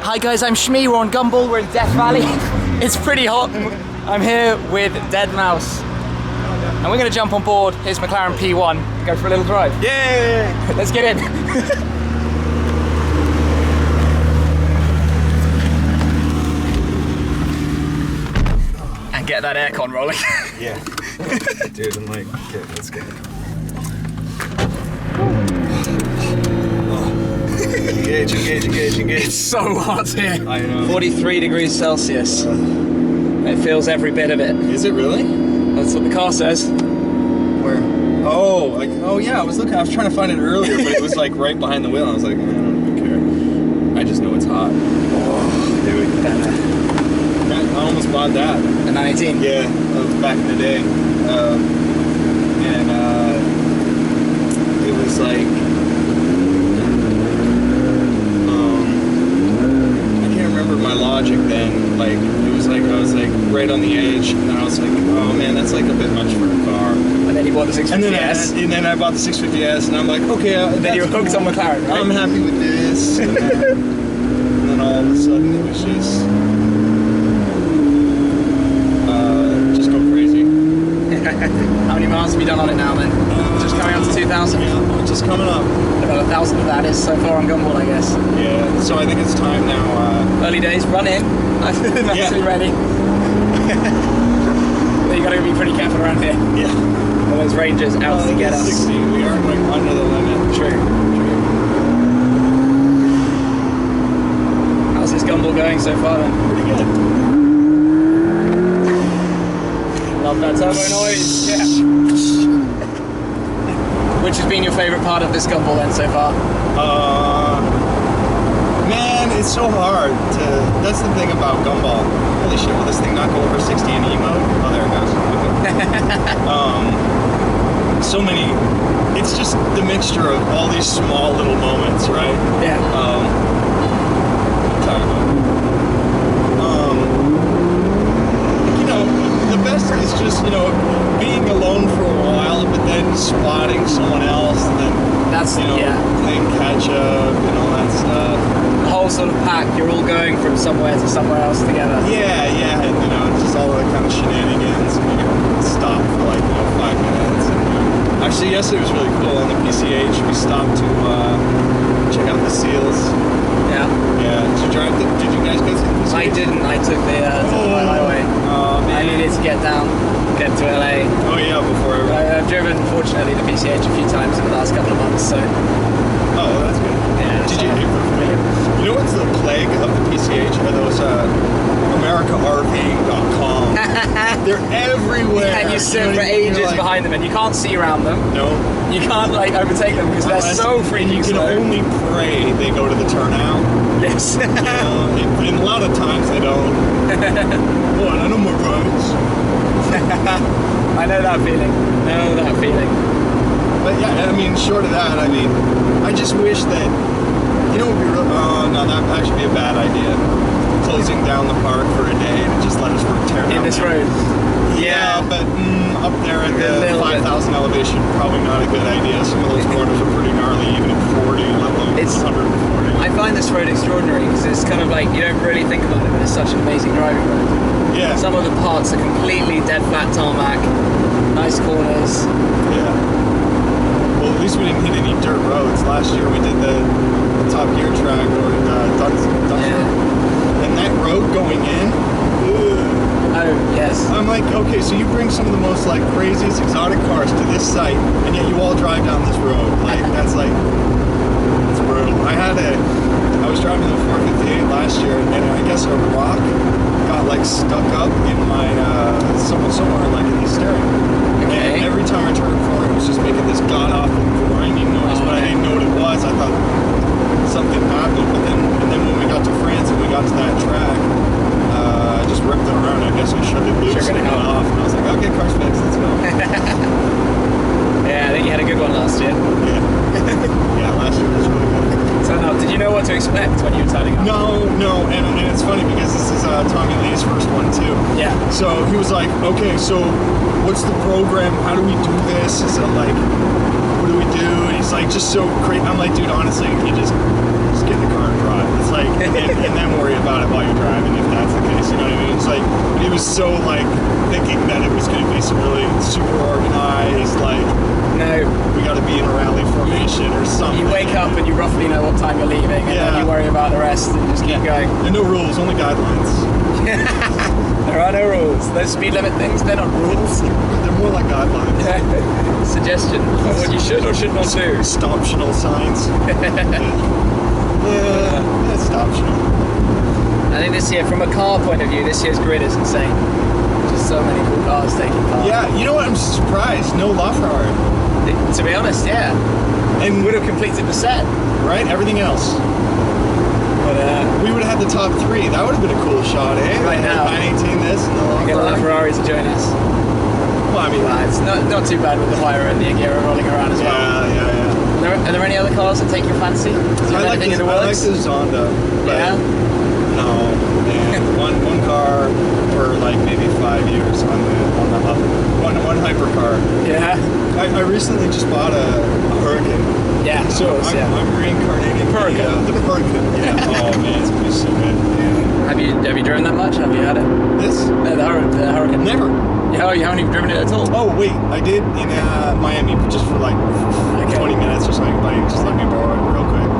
Hi guys, I'm Shmee, we're on Gumball, we're in Death Valley. It's pretty hot. I'm here with Deadmau5. And we're gonna jump on board his McLaren P1 and go for a little drive. Yay! Let's get in. And get that aircon rolling. Yeah. Dude, I'm like, okay, let's get it. Engage. It's so hot here. I know. 43 degrees Celsius. It feels every bit of it. Is it really? That's what the car says. Where? Oh, like, oh yeah, I was trying to find it earlier, but it was like right behind the wheel. I was like, I don't care. I just know it's hot. Oh, dude. I almost bought that. The 918? Yeah, that was back in the day. It was like, I can't remember my logic then. Like, it was like, I was like right on the edge, and then I was like, oh man, that's like a bit much for a car. And then you bought the 650S. And then I bought the 650S, and I'm like, okay. Then you were hooked on McLaren, right? I'm happy with this. And then all of a sudden it was just go crazy. How many miles have you done on it now then? Just coming up to 2,000? Yeah, just coming up. About 1,000 of that is so far on Gumball, I guess. Yeah, so I think it's time now. Early days, run in. Nicely ready. You gotta be pretty careful around here. Yeah. All those rangers out to get us. 60, we are like under the limit. True. How's this Gumball going so far then? Pretty good. Love that turbo noise. Yeah. Which has been your favourite part of this Gumball then so far? Man, it's so hard to. That's the thing about Gumball. Holy shit, will this thing not go over 60 in E mode? Oh, there it goes. Okay. So many. It's just the mixture of all these small little moments, right? Yeah. You know, the best is just, you know, being alone for a while, but then spotting someone else, and then That's, you know, playing catch up and all that stuff. The whole sort of pack, you're all going from somewhere to somewhere else together. Yeah, and you know, it's just all the kind of shenanigans, and you know, stop for like, you know, 5 minutes. And, actually, yesterday was really cool on the PCH. We stopped to check out the seals. Yeah. Yeah. Did you guys go to the PCH? I didn't. I took the highway. Oh, man. I needed to get to LA. Oh yeah, before. I've driven, fortunately, the PCH a few times in the last couple of months, so. Oh, that's good. Yeah. Did you? You know what's the plague of the PCH? Are those AmericaRVing.com? They're everywhere. Yeah, and you sit for ages behind them, and you can't see around them. No. You can't like overtake them because they're so freaking slow. You can only pray they go to the turnout. Yes. And a lot of times they don't. Oh, I know more roads. I know that feeling. But yeah, I mean, short of that, I mean, I just wish that, you know, oh no, that would actually be a bad idea. Closing down the park for a day and just let us tear down. In this road. Yeah, but up there at the 5,000 elevation, probably not a good idea. Some of those corners are pretty gnarly, even at 40, let alone 140. I find this road extraordinary because it's kind of like, you don't really think about it, but it's such an amazing driving road. Yeah. Some of the parts are completely dead flat tarmac, nice corners. Yeah. Well, at least we didn't hit any dirt roads. Last year we did the Top Gear track or Dunstone. Yeah. And that road going in, oh, yes. I'm like, okay, so you bring some of the most like craziest exotic cars to this site, and yet you all drive down this road. Like, that's like, it's brutal. I was driving the 458 last year, and I guess a rock got like stuck up in my, somewhere like in the steering. Okay. And every time I turned a corner, it was just making this god-awful grinding noise, but I didn't know what it was. I thought something happened, but then when we got to France and we got to that track, I just ripped it around. I guess I shoved it loose and it got off, and I was like, okay, car's fixed, let's go. Yeah, I think you had a good one last year. Yeah. Yeah, last year was really good. So now, did you know what to expect when you were turning up? No, and it's funny because this is Tommy Lee's first one too. Yeah. So he was like, okay, so what's the program? How do we do this? Is it like, what what do we do? And he's like, just so great. I'm like, dude, honestly, you just get in the car and drive. It's like, and then worry about it while you're driving if that's the case. You know what I mean? It's like, he was so like thinking that it was going to be some really super organized, like, No. we got to be in a rally formation or something. You wake up and you roughly know what time you're leaving, and then you worry about the rest and just keep going. There are no rules, only guidelines. There are no rules. Those speed limit things, they're not rules. They're more like guidelines. Suggestion of what you should or should not do. It's optional signs. It's optional. I think this year, from a car point of view, this year's grid is insane. Just so many cool cars taking part. Yeah, you know what? I'm surprised. No LaFerrari. To be honest, yeah. And would have completed the set. Right? Everything else. But we would have had the top three. That would have been a cool shot, eh? Right now. 918 this and the Get LaFerrari. LaFerrari to join us. Well, I mean, It's not too bad with the Pyro and the Agera rolling around as well. Yeah. Are there any other cars that take your fancy? Is there I like anything this. in the I like works? this Zonda. But Yeah? no, man. one car for like maybe 5 years on the hub. One hypercar. Yeah. I recently just bought a Huracan. Yeah, of So course, I'm reincarnating the Huracan. Yeah. Oh man, it's gonna be so good. Yeah. Have you driven that much? Have you had it? This? The Huracan. Never. Yeah, you haven't even driven it at all. Oh wait, I did in Miami, but just for like 20 minutes or something. Buddy, just let me borrow it real quick.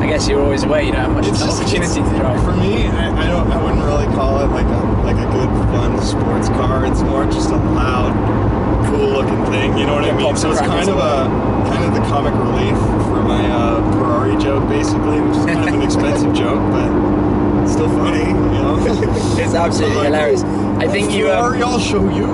I guess you're always away. You don't have much opportunity to drive. For me, I wouldn't really call it like a good fun sports car. It's more just a loud, cool looking thing. You know what I mean? So it's kind of the comic relief for my Ferrari joke, basically, which is kind of an expensive joke, but it's still funny. You know, It's absolutely hilarious. I think Ferrari, I'll show you.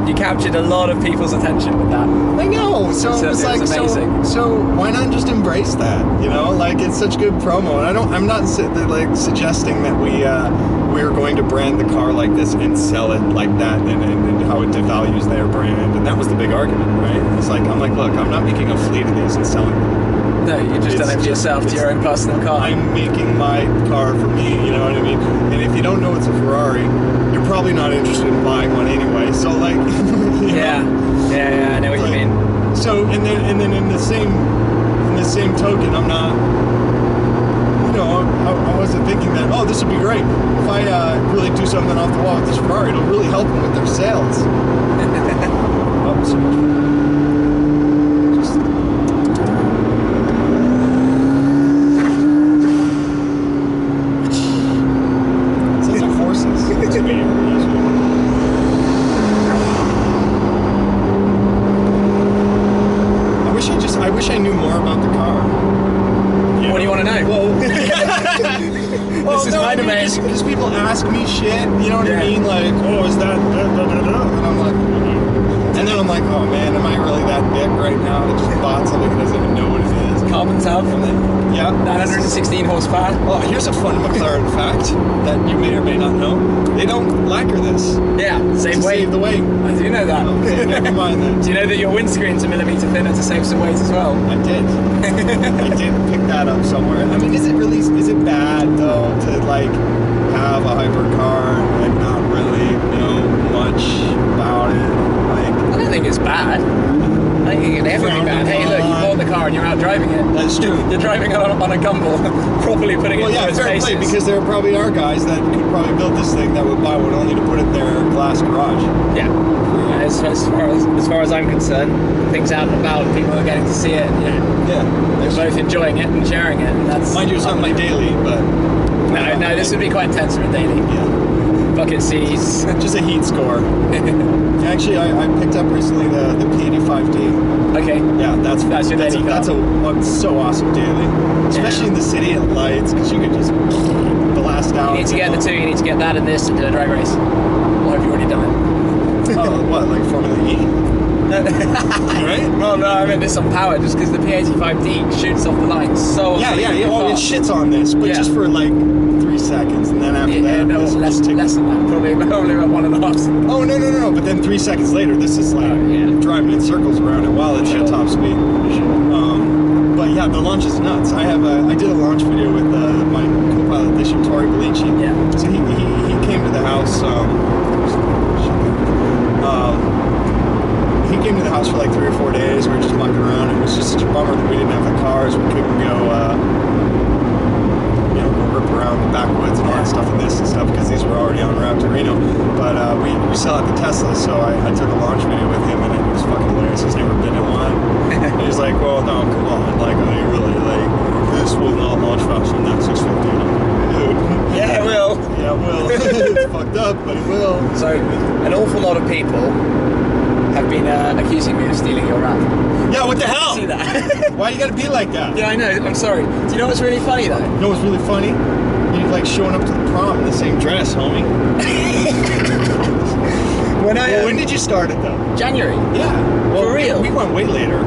you captured a lot of people's attention with that. I know. So it's like amazing. so why not just embrace that? You know, like it's such good promo. And I'm not suggesting that we're going to brand the car like this and sell it like that and how it devalues their brand. And that was the big argument, right? It's like I'm like, look, I'm not making a fleet of these and selling them. No, you're just done it for yourself, to your own personal car. I'm making my car for me, you know what I mean? And if you don't know it's a Ferrari, you're probably not interested in buying one anyway. So like, Yeah, I know what you mean. So and then in the same token, I'm not, you know, I wasn't thinking that, oh, this would be great if I really do something off the wall with this Ferrari. It'll really help them with their sales. Oh, so much. I wish I knew more about the car. Yeah. What do you want to know? Well, this is my domain. Because people ask me shit, you know what I mean? Like, oh, is that and I'm like, and then I'm like, oh man, am I really that dick right now that just bought something that doesn't even know what it is? Carbon tub. Yeah. 916 horsepower. Oh, here's a fun McLaren fact that you may or may not know. They don't lacquer this. Yeah, save weight. Save the weight. I do know that. Okay, never mind then. Do you know that your windscreen's a millimeter thinner to save some weight as well? I did. I did pick that up somewhere. I mean, is it bad though to like have a hypercar and not really know much about it? Like, I don't think it's bad. I think it can never be bad. Hey, look, you bought the car and you're out driving it. That's true. You're driving it on a Gumball, properly putting it through its fair paces. play, because there probably are guys that could probably build this thing that would buy one only to put it in their glass garage. Yeah. As far as I'm concerned, things out and about, people are getting to see it. They're both enjoying it and sharing it. And that's mind you, it's not my daily, but no, this would be quite intense for a daily. Yeah. Bucket seats. Just a heat score. Actually, I picked up recently the P85D. Okay. Yeah, that's your daily car. That's a so awesome daily, especially in the city at lights, because you could just blast out. You need to get the two. You need to get that and this to do a drag race. Or have you already done it? Oh, what, like Formula E? Right? Well, no, I meant this on power, just because the P85D shoots off the line so Yeah. Oh, it fast. shits on this, but just for like 3 seconds, and then after that, no, this will less just take than that. Probably about 1.5 seconds. Oh no! But then 3 seconds later, this is like driving in circles around it while it's at top speed. But yeah, the launch is nuts. I did a launch video with my co-pilot this year, Tori Belici. Yeah. So he came to the house. he came to the house for like 3 or 4 days. We were just mucking around. It was just such a bummer that we didn't have the cars. We couldn't go, you know, go rip around the backwoods and all that stuff and this and stuff because these were already on route to Reno. But we still had the Tesla, so I took a launch video with him, and it was fucking hilarious. He's never been in one. And he's like, well, no, come on, like, are you really like, this will not launch faster than that 650? And I'm like, dude. Yeah, it will. Yeah, it will. It's fucked up, but it will. So, an awful lot of people have been accusing me of stealing your rap. Yeah, what the hell? See that? Why you gotta be like that? Yeah, I know. I'm sorry. Do you know what's really funny though? You know what's really funny? You like showing up to the prom in the same dress, homie. When did you start it though? January. Yeah. Well, For real? We went way later.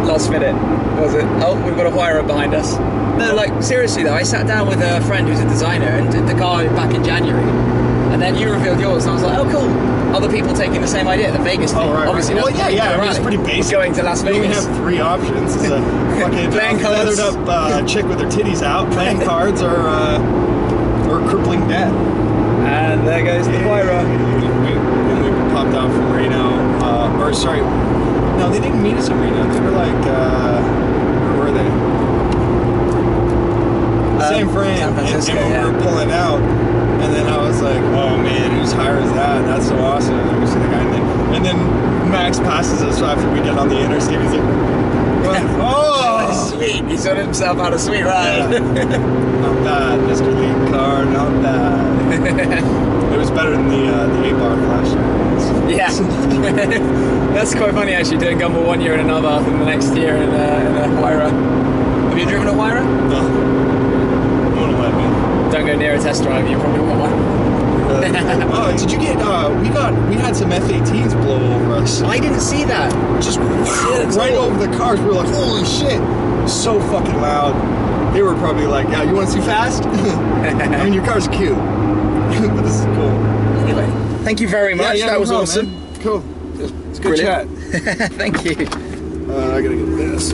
Last minute, was it? Oh, we've got a Huayra behind us. No, like, seriously though, I sat down with a friend who's a designer and did the car back in January. And then you revealed yours, and I was like, oh cool. Other people taking the same idea, the Vegas thing. Oh, right. Obviously, Well, that's yeah. I mean, it's pretty basic. Going to Las We Vegas. have 3 options. It's a fucking feathered up chick with her titties out, playing cards, or crippling debt. And there goes the Huayra. We popped out from Reno, or sorry, no, they didn't meet us in Reno. They were like, where were they? San Fran. San Francisco, and we were pulling out, and then I was like, oh man, whose hire is that? That's so awesome. And we see the guy, and then Max passes us after we get on the interstate. He's like, oh, sweet. He sorted himself out a sweet ride. Yeah. Not bad, Mr. Lead Car, not bad. It was better than the 8-bar flash. Yeah. That's quite funny actually, doing Gumball 1 year and another, and the next year in a Huayra. Have you driven a Huayra? No. You wouldn't let me. Don't go near a test drive, you probably want one. Oh, did you get, we had some F-18s blow over us. I didn't see that. Just right over the cars. We were like, holy shit. So fucking loud. They were probably like, yeah, you want to see fast? I mean, your car's cute. But this is cool. Anyway, thank you very much. Yeah, that was no problem, awesome. Man. Cool. It's good chat. Thank you. I gotta get this.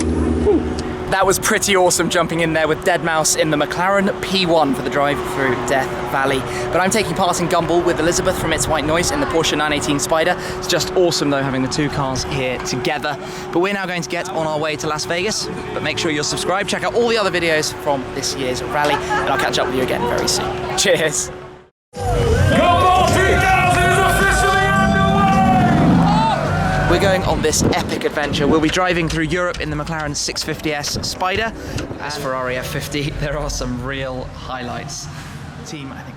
That was pretty awesome, jumping in there with Deadmau5 in the McLaren P1 for the drive through Death Valley. But I'm taking part in Gumball with Elizabeth from It's White Noise in the Porsche 918 Spider. It's just awesome though having the 2 cars here together. But we're now going to get on our way to Las Vegas. But make sure you're subscribed, check out all the other videos from this year's rally, and I'll catch up with you again very soon. Cheers. We're going on this epic adventure. We'll be driving through Europe in the McLaren 650S Spider. This Ferrari F50, there are some real highlights. The team, I think,